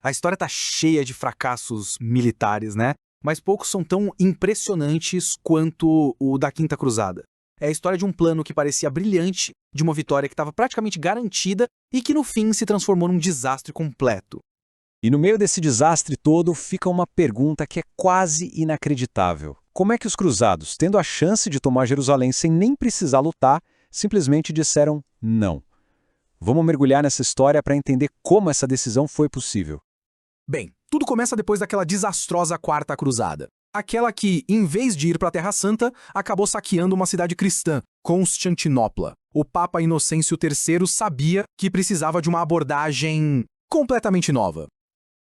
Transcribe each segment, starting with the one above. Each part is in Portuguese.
A história tá cheia de fracassos militares, né? Mas poucos são tão impressionantes quanto o da Quinta Cruzada. É a história de um plano que parecia brilhante, de uma vitória que estava praticamente garantida e que no fim se transformou num desastre completo. E no meio desse desastre todo fica uma pergunta que é quase inacreditável. Como é que os cruzados, tendo a chance de tomar Jerusalém sem nem precisar lutar, simplesmente disseram não? Vamos mergulhar nessa história para entender como essa decisão foi possível. Bem, tudo começa depois daquela desastrosa Quarta Cruzada. Aquela que, em vez de ir para a Terra Santa, acabou saqueando uma cidade cristã, Constantinopla. O Papa Inocêncio III sabia que precisava de uma abordagem completamente nova.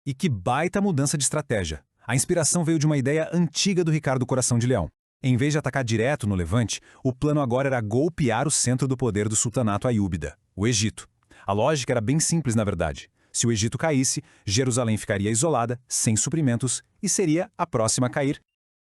E que baita mudança de estratégia. A inspiração veio de uma ideia antiga do Ricardo Coração de Leão. Em vez de atacar direto no Levante, o plano agora era golpear o centro do poder do sultanato aiúbida, o Egito. A lógica era bem simples, na verdade. Se o Egito caísse, Jerusalém ficaria isolada, sem suprimentos, e seria a próxima a cair.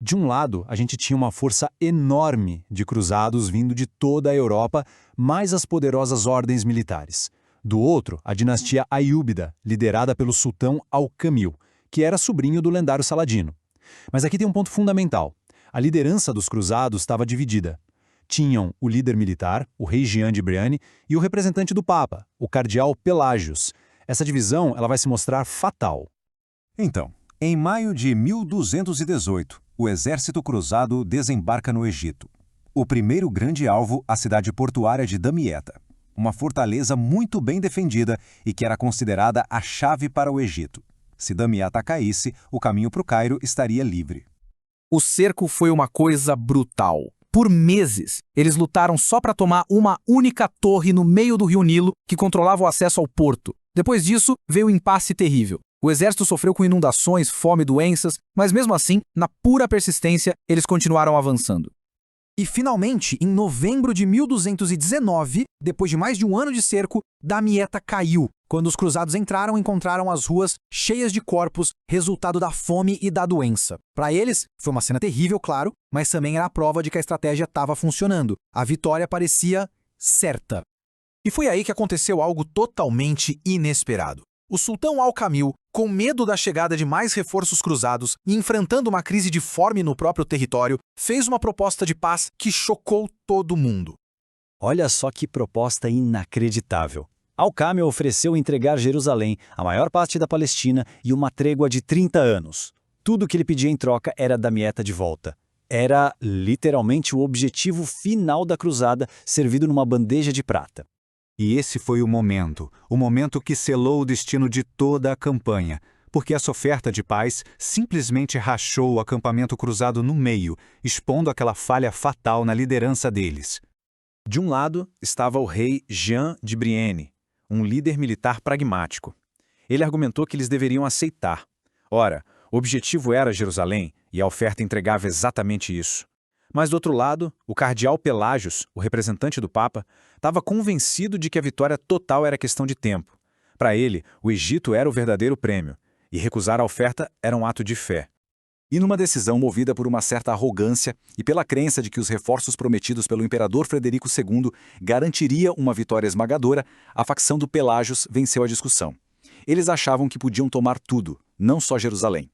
De um lado, a gente tinha uma força enorme de cruzados vindo de toda a Europa, mais as poderosas ordens militares. Do outro, a dinastia aiúbida, liderada pelo sultão Al-Kamil, que era sobrinho do lendário Saladino. Mas aqui tem um ponto fundamental. A liderança dos cruzados estava dividida. Tinham o líder militar, o rei Jean de Brienne, e o representante do Papa, o cardeal Pelágios. Essa divisão ela vai se mostrar fatal. Então, em maio de 1218, o exército cruzado desembarca no Egito. O primeiro grande alvo, a cidade portuária de Damieta, uma fortaleza muito bem defendida e que era considerada a chave para o Egito. Se Damieta caísse, o caminho para o Cairo estaria livre. O cerco foi uma coisa brutal. Por meses, eles lutaram só para tomar uma única torre no meio do rio Nilo que controlava o acesso ao porto. Depois disso, veio um impasse terrível. O exército sofreu com inundações, fome e doenças, mas mesmo assim, na pura persistência, eles continuaram avançando. E finalmente, em novembro de 1219, depois de mais de um ano de cerco, Damieta caiu. Quando os cruzados entraram, encontraram as ruas cheias de corpos, resultado da fome e da doença. Para eles, foi uma cena terrível, claro, mas também era a prova de que a estratégia estava funcionando. A vitória parecia certa. E foi aí que aconteceu algo totalmente inesperado. O sultão Al-Kamil, com medo da chegada de mais reforços cruzados e enfrentando uma crise de fome no próprio território, fez uma proposta de paz que chocou todo mundo. Olha só que proposta inacreditável. Al-Kamil ofereceu entregar Jerusalém, a maior parte da Palestina e uma trégua de 30 anos. Tudo que ele pedia em troca era Damieta de volta. Era literalmente o objetivo final da cruzada, servido numa bandeja de prata. E esse foi o momento que selou o destino de toda a campanha, porque essa oferta de paz simplesmente rachou o acampamento cruzado no meio, expondo aquela falha fatal na liderança deles. De um lado estava o rei Jean de Brienne, um líder militar pragmático. Ele argumentou que eles deveriam aceitar. Ora, o objetivo era Jerusalém e a oferta entregava exatamente isso. Mas do outro lado, o cardeal Pelágios, o representante do Papa, estava convencido de que a vitória total era questão de tempo. Para ele, o Egito era o verdadeiro prêmio, e recusar a oferta era um ato de fé. E numa decisão movida por uma certa arrogância e pela crença de que os reforços prometidos pelo imperador Frederico II garantiria uma vitória esmagadora, a facção do Pelágios venceu a discussão. Eles achavam que podiam tomar tudo, não só Jerusalém.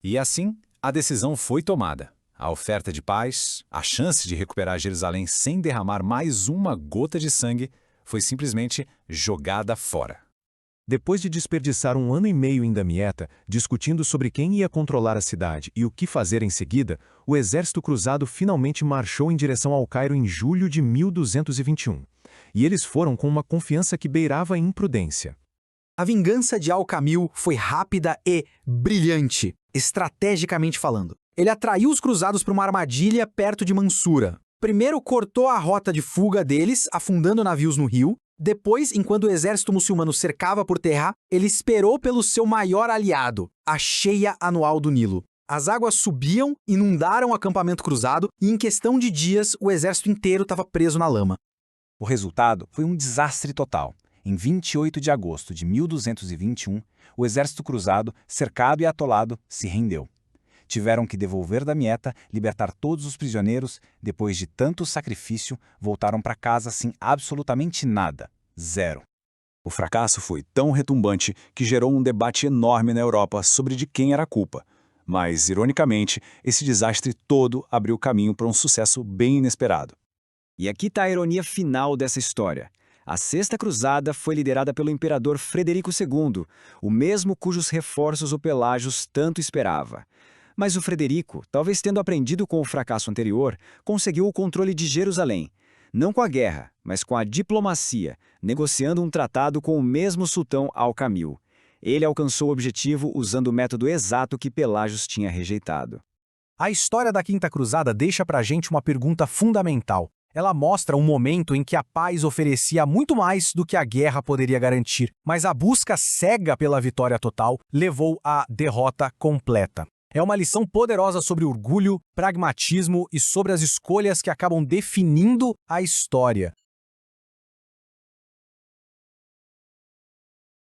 E assim, a decisão foi tomada. A oferta de paz, a chance de recuperar Jerusalém sem derramar mais uma gota de sangue, foi simplesmente jogada fora. Depois de desperdiçar um ano e meio em Damieta, discutindo sobre quem ia controlar a cidade e o que fazer em seguida, o exército cruzado finalmente marchou em direção ao Cairo em julho de 1221. E eles foram com uma confiança que beirava a imprudência. A vingança de Al-Kamil foi rápida e brilhante, estrategicamente falando. Ele atraiu os cruzados para uma armadilha perto de Mansura. Primeiro cortou a rota de fuga deles, afundando navios no rio. Depois, enquanto o exército muçulmano cercava por terra, ele esperou pelo seu maior aliado, a cheia anual do Nilo. As águas subiam, inundaram o acampamento cruzado e em questão de dias o exército inteiro estava preso na lama. O resultado foi um desastre total. Em 28 de agosto de 1221, o exército cruzado, cercado e atolado, se rendeu. Tiveram que devolver Damieta, libertar todos os prisioneiros, depois de tanto sacrifício, voltaram para casa sem absolutamente nada. Zero. O fracasso foi tão retumbante que gerou um debate enorme na Europa sobre de quem era a culpa. Mas, ironicamente, esse desastre todo abriu caminho para um sucesso bem inesperado. E aqui está a ironia final dessa história. A Sexta Cruzada foi liderada pelo imperador Frederico II, o mesmo cujos reforços o Pelágios tanto esperava. Mas o Frederico, talvez tendo aprendido com o fracasso anterior, conseguiu o controle de Jerusalém. Não com a guerra, mas com a diplomacia, negociando um tratado com o mesmo sultão Al-Kamil. Ele alcançou o objetivo usando o método exato que Pelágios tinha rejeitado. A história da Quinta Cruzada deixa pra gente uma pergunta fundamental. Ela mostra um momento em que a paz oferecia muito mais do que a guerra poderia garantir, mas a busca cega pela vitória total levou à derrota completa. É uma lição poderosa sobre orgulho, pragmatismo e sobre as escolhas que acabam definindo a história.